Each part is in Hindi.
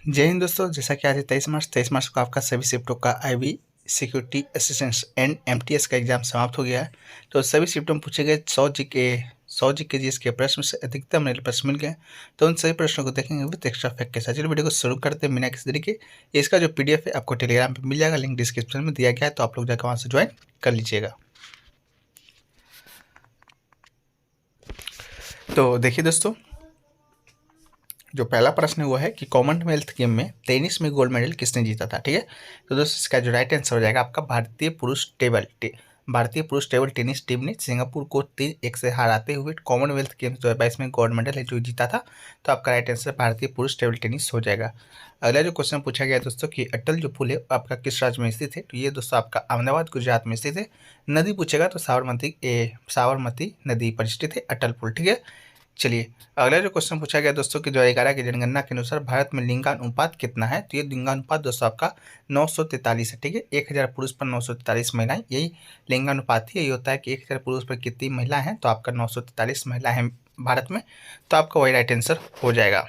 जय हिंद दोस्तों। जैसा कि आज है 23 मार्च को आपका सभी शिफ्टों का IB security assistance and MTS का एग्जाम समाप्त हो गया है। तो सभी शिफ्टों में पूछे गए 100 जी के जीएस के प्रश्न से अधिकतम नए प्रश्न मिल गए। तो उन सभी प्रश्नों को देखेंगे विद एक्स्ट्रा फैक्ट के साथ। चलिए वीडियो को शुरू करते हैं बिना किसी तरीके। इसका जो पीडीएफ है आपको टेलीग्राम पे मिल जाएगा, लिंक डिस्क्रिप्शन में दिया गया है, तो आप लोग जाकर वहाँ से ज्वाइन कर लीजिएगा। तो देखिए दोस्तों, जो पहला प्रश्न है वो है कि कॉमनवेल्थ गेम में टेनिस में गोल्ड मेडल किसने जीता था। ठीक है, तो दोस्तों इसका जो राइट आंसर हो जाएगा आपका भारतीय पुरुष टेबल टेनिस टीम ने सिंगापुर को 3-1 से हराते हुए कॉमनवेल्थ गेम्स 2022 में गोल्ड मेडल है जो जीता था। तो आपका राइट आंसर भारतीय पुरुष टेबल टेनिस हो जाएगा। अगला जो क्वेश्चन पूछा गया दोस्तों कि अटल जो पुल है आपका किस राज्य में स्थित है। तो ये दोस्तों आपका अहमदाबाद गुजरात में स्थित है। नदी पूछेगा तो साबरमती नदी पर स्थित है अटल पुल। ठीक है, चलिए अगला जो क्वेश्चन पूछा गया दोस्तों कि 2011 की जनगणना के अनुसार भारत में लिंगानुपात कितना है। तो ये लिंगानुपात दोस्तों आपका 943 है। ठीक है, 1000 पुरुष पर 943 महिलाएं, यही लिंगानुपात ही यही होता है कि 1000 पुरुष पर कितनी महिला हैं। तो आपका 943 महिलाएं हैं भारत में। तो आपका वही राइट आंसर हो जाएगा।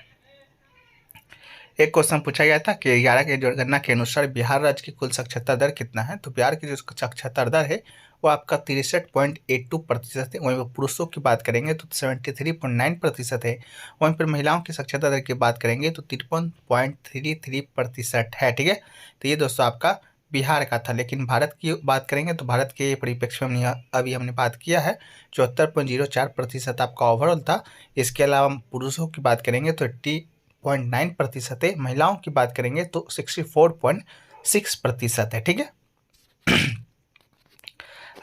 एक क्वेश्चन पूछा गया था कि 11 की जनगणना के अनुसार बिहार राज्य की कुल साक्षरता दर कितना है। तो बिहार की जो साक्षरता दर है वो आपका 63.82% है। वहीं पर पुरुषों की बात करेंगे तो 73.9% है। वहीं पर महिलाओं की साक्षरता दर की बात करेंगे तो 53.33% है। ठीक है, तो ये दोस्तों आपका बिहार का था। लेकिन भारत की बात करेंगे तो भारत के परिप्रेक्ष्य में अभी हमने बात किया है 74.04% आपका ओवरऑल था। इसके अलावा पुरुषों की बात करेंगे तो 80.9% है। महिलाओं की बात करेंगे तो 64.6% है। ठीक है,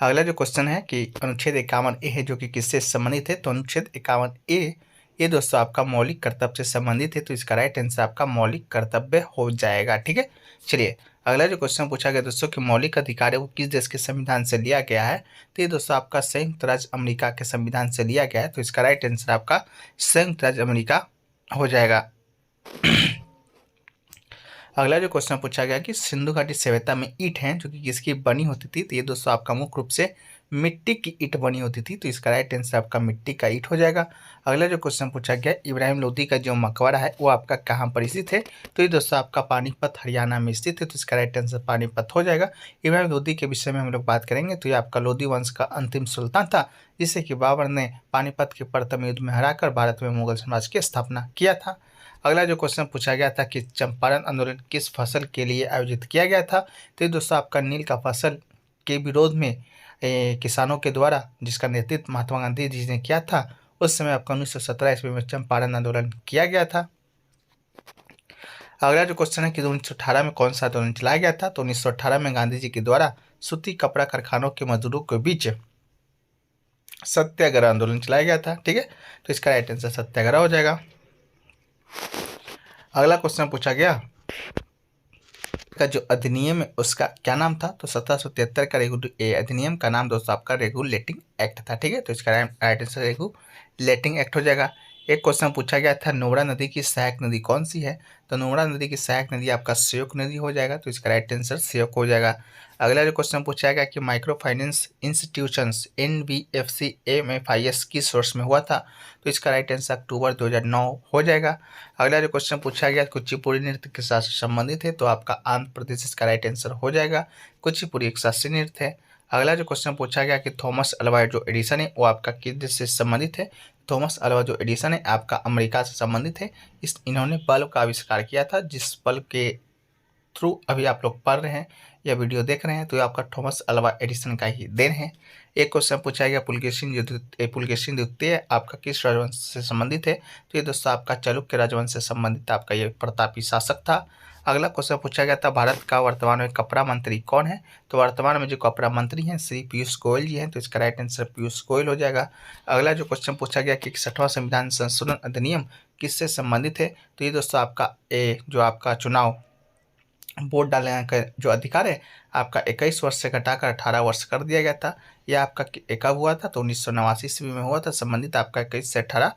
अगला जो क्वेश्चन है कि अनुच्छेद 51A है जो कि किससे संबंधित है। तो अनुच्छेद 51A ये दोस्तों आपका मौलिक कर्तव्य से संबंधित है। तो इसका राइट आंसर आपका मौलिक कर्तव्य हो जाएगा। ठीक है, चलिए अगला जो क्वेश्चन पूछा गया दोस्तों कि मौलिक अधिकार है वो किस देश के संविधान से लिया गया है। तो ये दोस्तों आपका संयुक्त राज्य अमेरिका के संविधान से लिया गया है। तो इसका राइट आंसर आपका संयुक्त राज्य अमेरिका हो जाएगा। अगला जो क्वेश्चन पूछा गया कि सिंधु घाटी सभ्यता में ईंट हैं जो कि किसकी बनी होती थी। तो ये दोस्तों आपका मुख्य रूप से मिट्टी की ईंट बनी होती थी। तो इसका राइट आंसर आपका मिट्टी का ईंट हो जाएगा। अगला जो क्वेश्चन पूछा गया इब्राहिम लोदी का जो मकबरा है वो आपका कहाँ पर स्थित है। तो ये दोस्तों आपका पानीपत हरियाणा में स्थित है। तो इसका राइट आंसर पानीपत हो जाएगा। इब्राहिम लोदी के विषय में हम लोग बात करेंगे तो ये आपका लोदी वंश का अंतिम सुल्तान था जिसे कि बाबर ने पानीपत के प्रथम युद्ध में हराकर भारत में मुगल साम्राज्य की स्थापना किया था। अगला जो क्वेश्चन पूछा गया था कि चंपारण आंदोलन किस फसल के लिए आयोजित किया गया था। तो ये दोस्तों आपका नील का फसल के विरोध में किसानों के द्वारा जिसका नेतृत्व महात्मा गांधी जी ने किया था। उस समय आपका 1917 ईस्वी में चंपारण आंदोलन किया गया था। अगला जो क्वेश्चन है कि 1918 में कौन सा आंदोलन चलाया गया था। तो 1918 में गांधी जी के द्वारा सूती कपड़ा कारखानों के मजदूरों के बीच सत्याग्रह आंदोलन चलाया गया था। ठीक है, तो इसका राइट आंसर सत्याग्रह हो जाएगा। अगला क्वेश्चन पूछा गया का जो अधिनियम है उसका क्या नाम था। तो 1773 का अधिनियम का नाम दोस्तों आपका रेगुलेटिंग एक्ट था। ठीक है, तो इसका राइट आंसर रेगुलेटिंग एक्ट हो जाएगा। एक क्वेश्चन पूछा गया था नोड़ा नदी की सहायक नदी कौन सी है। तो नोड़ा नदी की सहायक नदी आपका श्योक नदी हो जाएगा। तो इसका राइट आंसर श्योक हो जाएगा। अगला जो क्वेश्चन पूछा गया कि micro finance institutions NBFC MFIS किस वर्ष में हुआ था। तो इसका राइट आंसर अक्टूबर 2009 हो जाएगा। अगला जो क्वेश्चन पूछा गया कुचिपुड़ी नृत्य के साथ संबंधित है। तो आपका आंध्र प्रदेश इसका राइट आंसर हो जाएगा। कुचिपुड़ी एक शास्त्रीय नृत्य है। अगला जो क्वेश्चन पूछा गया कि थॉमस अल्वा जो एडिसन है वो आपका किस देश से संबंधित है। थॉमस अल्वा जो एडिसन है आपका अमेरिका से संबंधित है। इन्होंने बल्ब का आविष्कार किया था जिस बल्ब के थ्रू अभी आप लोग पढ़ रहे हैं या वीडियो देख रहे हैं तो ये आपका थॉमस अल्वा एडिसन का ही देन है। एक क्वेश्चन पूछा गया पुलकेशिन द्वितीय आपका किस राजवंश से संबंधित है। तो ये दोस्तों आपका चालुक्य राजवंश से संबंधित आपका ये प्रतापी शासक था। अगला क्वेश्चन पूछा गया था भारत का वर्तमान में कपड़ा मंत्री कौन है। तो वर्तमान में जो कपड़ा मंत्री हैं श्री पीयूष गोयल जी हैं। तो इसका राइट आंसर पीयूष गोयल हो जाएगा। अगला जो क्वेश्चन पूछा गया कि 61वां संविधान संशोधन अधिनियम किससे संबंधित है। तो ये दोस्तों आपका जो आपका चुनाव वोट डालने का जो अधिकार है आपका 21 वर्ष से घटाकर 18 वर्ष कर दिया गया था। यह आपका कब हुआ था। तो 1989 ईस्वी में हुआ था। संबंधित आपका 21 से 18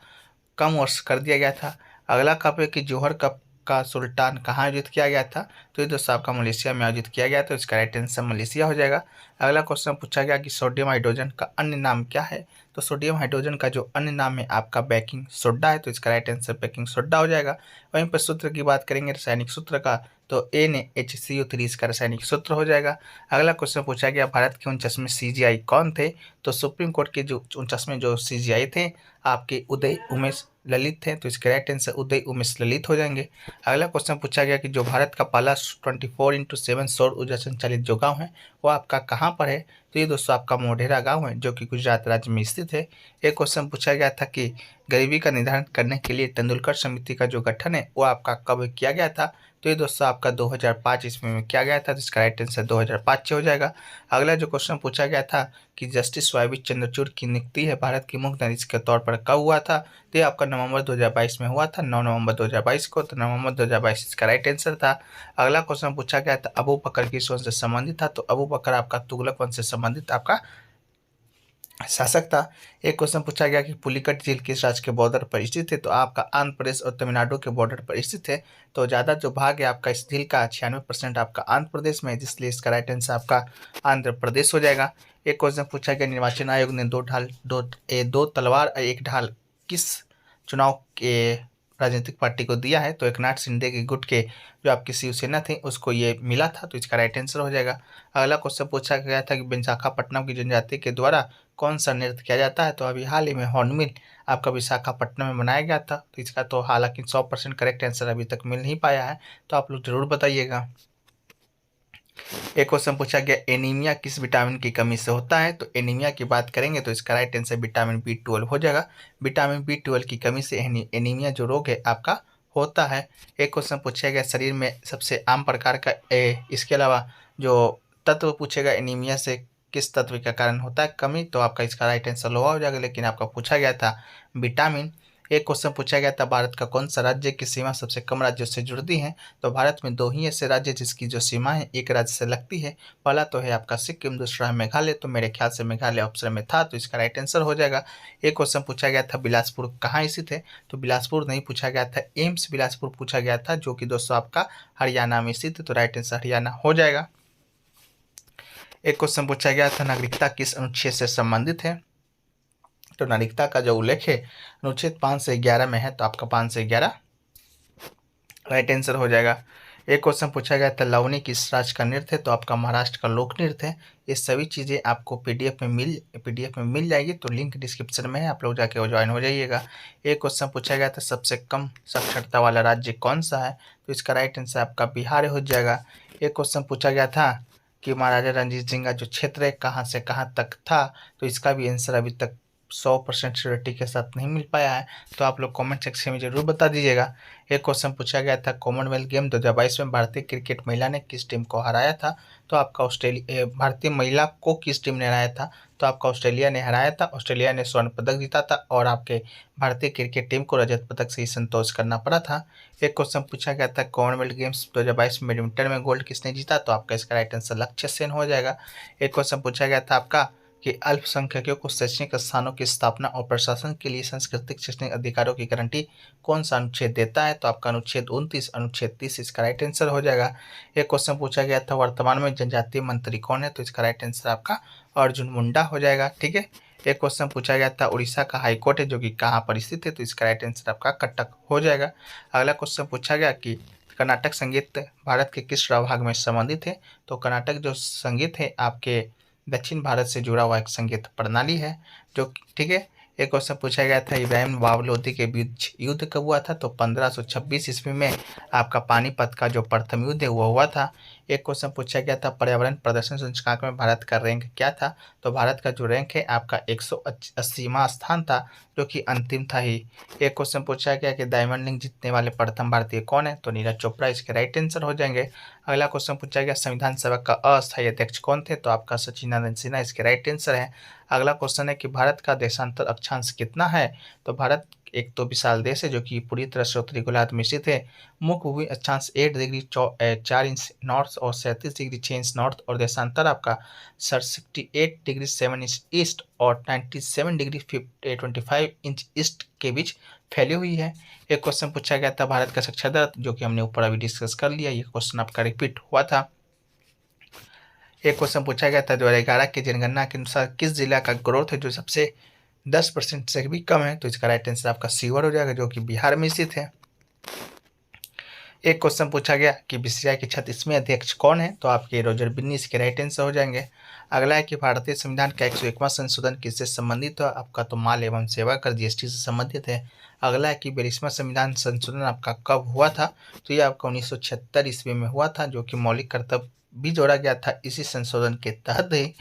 कम वर्ष कर दिया गया था। अगला कप है कि जोहर कप का सुल्तान कहाँ आयोजित किया गया था? तो ये दोस्तों आपका मलेशिया में आयोजित किया गया, तो इसका राइट आंसर मलेशिया हो जाएगा। अगला क्वेश्चन पूछा गया कि सोडियम हाइड्रोजन का अन्य नाम क्या है? तो सोडियम हाइड्रोजन का जो अन्य नाम है आपका बेकिंग सोडा है, तो इसका राइट आंसर बेकिंग सोडा हो जाएगा। वहीं पर सूत्र की बात करेंगे रासायनिक सूत्र का, तो NaHCO3 इसका रासायनिक सूत्र हो जाएगा। अगला क्वेश्चन पूछा गया भारत के 49वें CGI कौन थे? तो सुप्रीम कोर्ट के जो 49वें जो CGI थे आपके उदय उमेश ललित थे, तो इसके राइट आंसर उदय उमेश ललित हो जाएंगे। अगला क्वेश्चन पूछा गया कि जो भारत का पहला 24x7 सौर ऊर्जा संचालित जो गाँव है वो आपका कहाँ पर है? तो ये दोस्तों आपका मोढेरा गाँव है, जो कि गुजरात राज्य में स्थित है। एक क्वेश्चन पूछा गया था कि गरीबी का निर्धारण करने के लिए तेंदुलकर समिति का जो गठन है वो आपका कब किया गया था? तो ये दोस्तों आपका 2005 ईस्वी में किया गया था, तो इसका राइट आंसर 2005 हो जाएगा। अगला जो क्वेश्चन पूछा गया था कि जस्टिस वाईवी चंद्रचूड़ की नियुक्ति है भारत की मुख्य न्यायाधीश के तौर पर कब हुआ था? तो ये आपका नवंबर 2022 में हुआ था, 9 नवंबर 2022 को, तो नवंबर 2022 इसका राइट आंसर था। अगला क्वेश्चन पूछा गया था अबू बकर किस वंश से संबंधित था? तो अबू बकर आपका तुगलक वंश से संबंधित आपका शासक था। एक क्वेश्चन पूछा गया कि पुलिकट झील किस राज्य के बॉर्डर पर स्थित है? तो आपका आंध्र प्रदेश और तमिलनाडु के बॉर्डर पर स्थित है। तो ज़्यादा जो भाग है आपका इस झील का 96% आपका आंध्र प्रदेश में है, जिसलिए इसका राइट आंसर आपका आंध्र प्रदेश हो जाएगा। एक क्वेश्चन पूछा गया निर्वाचन आयोग ने दो तलवार एक ढाल किस चुनाव के राजनीतिक पार्टी को दिया है? तो एकनाथ शिंदे के गुट के जो आपकी शिवसेना थी उसको ये मिला था, तो इसका राइट आंसर हो जाएगा। अगला क्वेश्चन पूछा गया था कि विशाखापट्टनम की जनजाति के द्वारा कौन सा नृत्य किया जाता है? तो अभी हाल ही में हॉर्नबिल आपका विशाखापट्टनम में बनाया गया था, तो इसका तो हालांकि 100% करेक्ट आंसर अभी तक मिल नहीं पाया है, तो आप लोग जरूर बताइएगा। एक क्वेश्चन पूछा गया एनीमिया किस विटामिन की कमी से होता है? तो एनीमिया की बात करेंगे तो इसका राइट आंसर विटामिन B12 हो जाएगा। विटामिन B12 की कमी से एनीमिया जो रोग है आपका होता है। एक क्वेश्चन पूछा गया शरीर में सबसे आम प्रकार का इसके अलावा जो तत्व पूछेगा एनीमिया से किस तत्व के कारण होता है कमी, तो आपका इसका राइट आंसर लोहा हो जाएगा, लेकिन आपका पूछा गया था विटामिन। एक क्वेश्चन पूछा गया था भारत का कौन सा राज्य की सीमा सबसे कम राज्यों से जुड़ती है? तो भारत में दो ही ऐसे राज्य जिसकी जो सीमा है एक राज्य से लगती है। पहला तो है आपका सिक्किम, दूसरा है मेघालय, तो मेरे ख्याल से मेघालय ऑप्शन में था, तो इसका राइट आंसर हो जाएगा। एक क्वेश्चन पूछा गया था बिलासपुर कहाँ स्थित है? तो बिलासपुर नहीं पूछा गया था, एम्स बिलासपुर पूछा गया था, जो कि दोस्तों आपका हरियाणा में स्थित है, तो राइट आंसर हरियाणा हो जाएगा। एक क्वेश्चन पूछा गया था नागरिकता किस अनुच्छेद से संबंधित है? तो नागरिकता का जो उल्लेख है अनुच्छेद 5 से 11 में है, तो आपका 5 से 11 राइट आंसर हो जाएगा। एक क्वेश्चन पूछा गया था लवनी किस राज्य का नृत्य है? तो आपका महाराष्ट्र का लोक नृत्य है। ये सभी चीज़ें आपको पीडीएफ में मिल जाएगी, तो लिंक डिस्क्रिप्शन में है, आप लोग जाके वो ज्वाइन हो जाइएगा। एक क्वेश्चन पूछा गया था सबसे कम साक्षरता वाला राज्य कौन सा है? तो इसका राइट आंसर आपका बिहार हो जाएगा। एक क्वेश्चन पूछा गया था कि महाराजा रणजीत सिंह का जो क्षेत्र है कहाँ से कहाँ तक था? तो इसका भी आंसर अभी तक 100% श्योरिटी के साथ नहीं मिल पाया है, तो आप लोग कमेंट सेक्शन में जरूर बता दीजिएगा। एक क्वेश्चन पूछा गया था कॉमनवेल्थ गेम 2022 में भारतीय क्रिकेट महिला ने किस टीम को हराया था? तो आपका भारतीय महिला को किस टीम ने हराया था? तो आपका ऑस्ट्रेलिया ने हराया था। ऑस्ट्रेलिया ने स्वर्ण पदक जीता था और आपके भारतीय क्रिकेट टीम को रजत पदक से ही संतोष करना पड़ा था। एक क्वेश्चन पूछा गया था कॉमनवेल्थ गेम्स 2022 में बैडमिंटन में गोल्ड किसने जीता? तो आपका इसका राइट आंसर लक्ष्य सेन हो जाएगा। एक क्वेश्चन पूछा गया था आपका कि अल्पसंख्यकों को शैक्षणिक स्थानों की स्थापना और प्रशासन के लिए सांस्कृतिक शैक्षणिक अधिकारों की गारंटी कौन सा अनुच्छेद देता है? तो आपका अनुच्छेद 29 अनुच्छेद 30 इसका राइट आंसर हो जाएगा। एक क्वेश्चन पूछा गया था वर्तमान में जनजातीय मंत्री कौन है? तो इसका राइट आंसर आपका अर्जुन मुंडा हो जाएगा। ठीक है। एक क्वेश्चन पूछा गया था उड़ीसा का हाईकोर्ट है जो कि कहाँ पर स्थित है? तो इसका राइट आंसर आपका कटक हो जाएगा। अगला क्वेश्चन पूछा गया कि कर्नाटक संगीत भारत के किस भाग में संबंधित है? तो कर्नाटक जो संगीत है आपके दक्षिण भारत से जुड़ा हुआ एक संगीत प्रणाली है जो, ठीक है। एक क्वेश्चन पूछा गया था इब्राहिम बाबर लोधी के बीच युद्ध कब हुआ था? तो 1526 ईस्वी में आपका पानीपत का जो प्रथम युद्ध है वो हुआ था। एक क्वेश्चन पूछा गया था पर्यावरण प्रदर्शन सूचकांक में भारत का रैंक क्या था? तो भारत का जो रैंक है आपका 180वां स्थान था, जो कि अंतिम था ही। एक क्वेश्चन पूछा गया कि डायमंड लिंक जीतने वाले प्रथम भारतीय कौन है? तो नीरज चोपड़ा इसके राइट आंसर हो जाएंगे। अगला क्वेश्चन पूछा गया संविधान सभा का अस्थायी अध्यक्ष कौन थे? तो आपका सचिदानंद सिन्हा इसके राइट आंसर है। अगला क्वेश्चन है कि भारत का देशांतर अक्षांश कितना है? तो भारत एक तो विशाल देश है जो कि पूरी तरह से उत्तरी गोलार्ध में स्थित है। मुख्य भूमि अक्षांश 8 डिग्री 4 इंच नॉर्थ और 37 डिग्री 6 इंच नॉर्थ और देशांतर आपका 68 डिग्री 7 इंच ईस्ट और 97 डिग्री 25 इंच ईस्ट के बीच फैली हुई है। एक क्वेश्चन पूछा गया था भारत का साक्षरता दर, जो कि हमने ऊपर अभी डिस्कस कर लिया। ये क्वेश्चन आपका रिपीट हुआ था। एक क्वेश्चन पूछा गया था 2011 की जनगणना के अनुसार किस जिला का ग्रोथ है जो सबसे 10% से भी कम है, तो इसका राइट आंसर आपका सीवर हो जाएगा, जो कि बिहार में स्थित है। एक क्वेश्चन पूछा गया कि बीसीसीआई के 36वें अध्यक्ष कौन है, तो आपके रोजर बिन्नी इसके राइट आंसर हो जाएंगे। अगला है कि भारतीय संविधान का 101वां संशोधन किससे संबंधित है, आपका तो माल एवं सेवा कर जीएसटी से संबंधित है। अगला है कि 42वां संविधान संशोधन आपका कब हुआ था, तो ये आपका 1976 ईस्वी में हुआ था, जो कि मौलिक कर्तव्य भी जोड़ा गया था इसी संशोधन के तहत ही।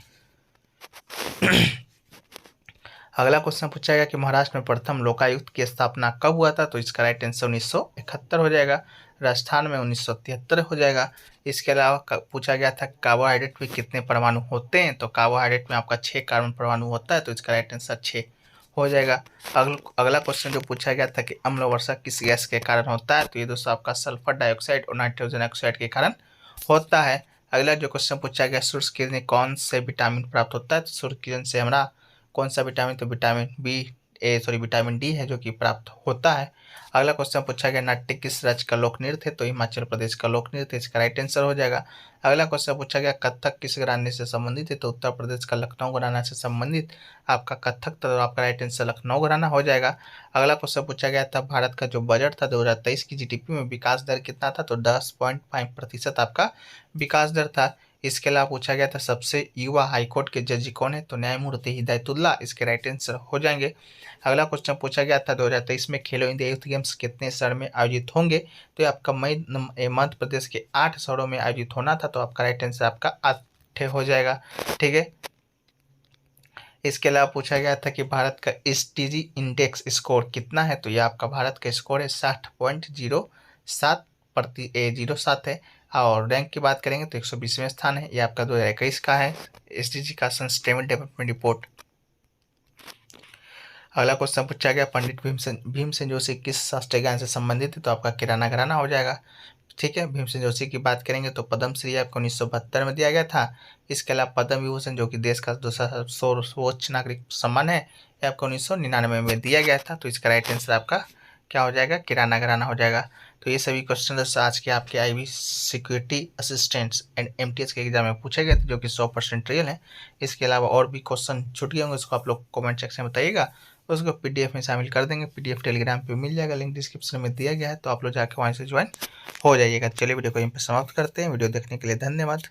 अगला क्वेश्चन पूछा गया कि महाराष्ट्र में प्रथम लोकायुक्त की स्थापना कब हुआ था, तो इसका राइट आंसर 1971 हो जाएगा। राजस्थान में 1973 हो जाएगा। इसके अलावा पूछा गया था कार्बोहाइड्रेट में कितने परमाणु होते हैं, तो कार्बोहाइड्रेट में आपका 6 कार्बन परमाणु होता है, तो इसका राइट आंसर 6 हो जाएगा। अगला क्वेश्चन जो पूछा गया था कि अम्ल वर्षा किस गैस के कारण होता है, तो ये दोस्तों आपका सल्फर डाइऑक्साइड और नाइट्रोजन ऑक्साइड के कारण होता है। अगला जो क्वेश्चन पूछा गया सूर्य किरण कौन से विटामिन प्राप्त होता है, तो सूर्य किरण से हमारा कौन सा विटामिन, तो विटामिन डी है जो कि प्राप्त होता है। अगला क्वेश्चन पूछा गया नाट्य किस राज्य का लोक नृत्य है, तो हिमाचल प्रदेश का लोक नृत्य, इसका राइट आंसर हो जाएगा। अगला क्वेश्चन पूछा गया कथक किस घराने से संबंधित है, तो उत्तर प्रदेश का लखनऊ घराना से संबंधित आपका कथक, तो आपका राइट आंसर लखनऊ घराना हो जाएगा। अगला क्वेश्चन पूछा गया था भारत का जो बजट था 2023 की जीडीपी में विकास दर कितना था, तो 10.5% आपका विकास दर था। इसके अलावा पूछा गया था सबसे युवा हाईकोर्ट के जज कौन है, तो न्यायमूर्ति हिदायतुल्ला, इसके राइट आंसर हो जाएंगे। अगला क्वेश्चन पूछा गया था 2023 में खेलो इंडिया यूथ गेम्स कितने शहर में आयोजित होंगे, तो ये आपका मध्य प्रदेश के 8 शहरों में आयोजित होना था, तो आपका राइट आंसर आपका 8 हो जाएगा। ठीक है। इसके अलावा पूछा गया था कि भारत का एसडीजी इंडेक्स स्कोर कितना है, तो ये आपका भारत का स्कोर है 60.07 है। और रैंक की बात करेंगे तो 120वें स्थान है। ये आपका 2021 का है एसडीजी का सस्टेनेबल डेवलपमेंट रिपोर्ट। अगला क्वेश्चन पूछा गया पंडित भीमसेन जोशी किस शास्त्रीय गायन से संबंधित है, तो आपका किराना घराना हो जाएगा। ठीक है। भीमसेन जोशी की बात करेंगे तो पद्मश्री आपको 1972 में दिया गया था। इसके अलावा पद्म विभूषण जो कि देश का दूसरा सर्वोच्च नागरिक सम्मान है, ये आपको 1999 में दिया गया था, तो इसका राइट आंसर आपका क्या हो जाएगा, किराना घराना हो जाएगा। तो ये सभी क्वेश्चन आज के आपके IB security assistants and MTS के एग्जाम में पूछे गए थे, जो कि 100% रियल है। इसके अलावा और भी क्वेश्चन छूट गए होंगे, उसको आप लोग कमेंट सेक्शन में बताइएगा, उसको पीडीएफ में शामिल कर देंगे। पीडीएफ टेलीग्राम पे मिल जाएगा, लिंक डिस्क्रिप्शन में दिया गया है, तो आप लोग जाकर वहाँ से ज्वाइन हो जाइएगा। चलिए वीडियो को यहीं पर समाप्त करते हैं। वीडियो देखने के लिए धन्यवाद।